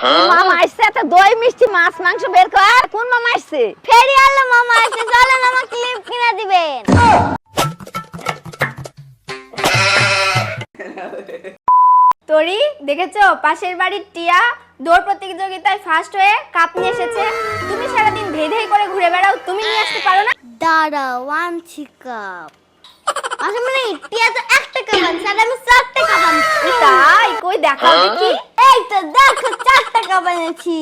মামা আসছে, এত দই মিষ্টি মাছ মাংস বের কর। কোন মামা আসছে? ফেরিওয়ালা মামা আসছে, চলেন আমাকে ক্লিপ কিনে দিবেন। তোরি দেখেছো পাশের বাড়ির টিয়া দৌড় প্রতিযোগিতায় ফার্স্ট হয়ে কাপ নিয়ে এসেছে। তুমি সারাদিন ধেই করে ঘুরে বেড়াও, তুমি নিয়ে আসতে পারো না? দাঁড়াও, আনছি কাপ। আচ্ছা মানে টিয়া তো 1 টাকা বানছে, আর আমি 4 টাকা বানছি। তাই কই দেখাও দেখি। এই তো দেখো 4 টাকা বানিয়েছি।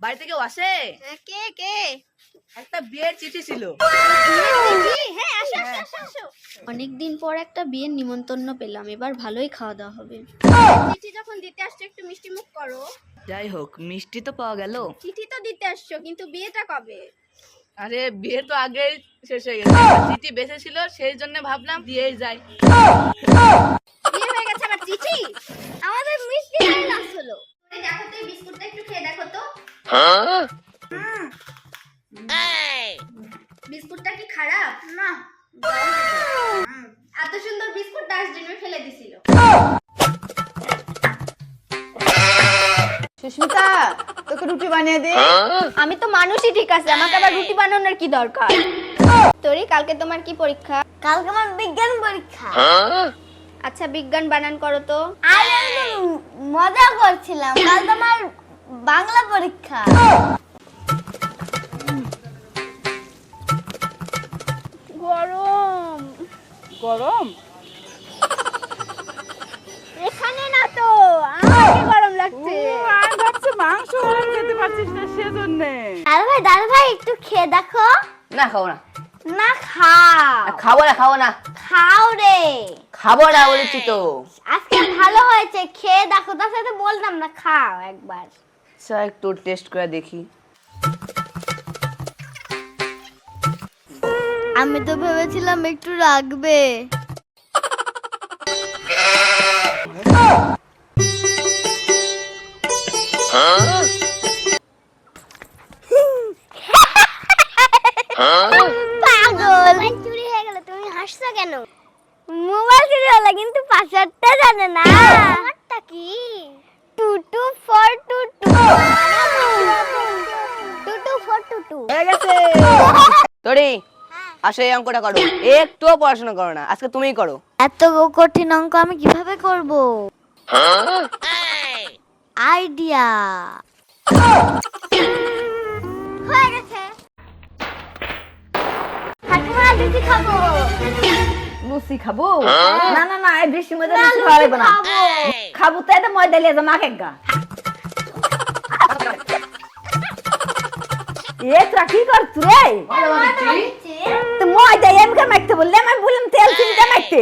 বাড়িতে কেউ আসে? কে কে? একটা বিয়ের চিঠি ছিল। হ্যাঁ আসো আসো আসো। অনেকদিন পর একটা বিয়ের নিমন্ত্রণ পেলাম, এবার ভালোই খাওয়া দাওয়া হবে। চিঠি যখন দিতে আসছো একটু মিষ্টি মুখ করো। যাই হোক, মিষ্টি তো পাওয়া গেল। চিঠি তো দিতে আসছো, কিন্তু বিয়েটা কবে? আরে বিয়ে তো আগেই শেষ হয়ে গেছে, চিঠি বেঁচে ছিল সেই জন্য ভাবলাম দিয়েই যাই। বিয়ে হয়ে গেছে আবার চিঠি? আমাদের মিষ্টি লাস হলো। দেখো তো এই বিস্কুটটা একটু খেয়ে দেখো তো। বিস্কুটটা কি খারাপ? না। এত সুন্দর বিস্কুট ডাস্টবিনে ফেলে দিছিল। সুস্মিতা, তোকে রুটি বানিয়ে দে। আমি তো মানুষই ঠিক আছে, আমাকে আবার রুটি বানানোর কি দরকার? তোরি কালকে তোমার কি পরীক্ষা? কালকে আমার বিজ্ঞান পরীক্ষা। আচ্ছা বিজ্ঞান বানান করো তো। আর আমি মজা করছিলাম, কাল তোমার বাংলা পরীক্ষা। গরম গরম? এখানে না তো, আমাকে গরম লাগছে। আমি ভাবছি মাংস খেতে পারছিস না সেজন্য। দাদা ভাই একটু খেয়ে দেখো। না খাবো না। না খাও। খাবো না, খাবো না, খাও রে। খাবো না বলেছি তো। আজকে ভালো হয়েছে, খেয়ে দেখো। তার সাথে বলতাম না, খাও একবার। আচ্ছা একটু টেস্ট করে দেখি। আমি তো ভেবেছিলাম একটু রাখবে। পাগল। চুরি হয়ে গেল, তুমি হাসছো কেন? মোবাইল চুরি হলো, কিন্তু পাসওয়ার্ডটা জানে না। পাসওয়ার্ডটা কি? 22422 22422 হয়ে গেছে। তোরি আসো, এই অঙ্কটা করো। একটুও পড়াশোনা করো না, আজকে তুমিই করো। এত কঠিন অঙ্ক আমি কিভাবে করব? আইডিয়া হয়ে গেছে। ঠাকুমা লুচি খাবো। লুচি খাবো? না না না, এই বৃষ্টির মধ্যে লুচি খাওয়া লাগবে না। খাবো তো এটা ময়দা লিয়ে যা মাকে গা। এ তোরা কি করছ রে? তো ময়দা এমকে মাখতে বললে, আমি বললাম তেল চিনিটা মাখতে।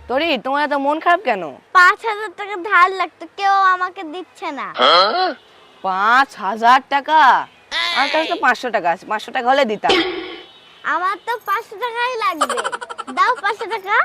তোরি তোমার এত মন খারাপ কেন? 5,000 টাকা ধার লাগতো, কেউ আমাকে দিচ্ছে না। 5,000 টাকা? আমার কাছে তো 500 টাকা আছে, 500 টাকা হলে দিতাম। আমার তো 500 টাকাই লাগবে। দাও 500 টাকা।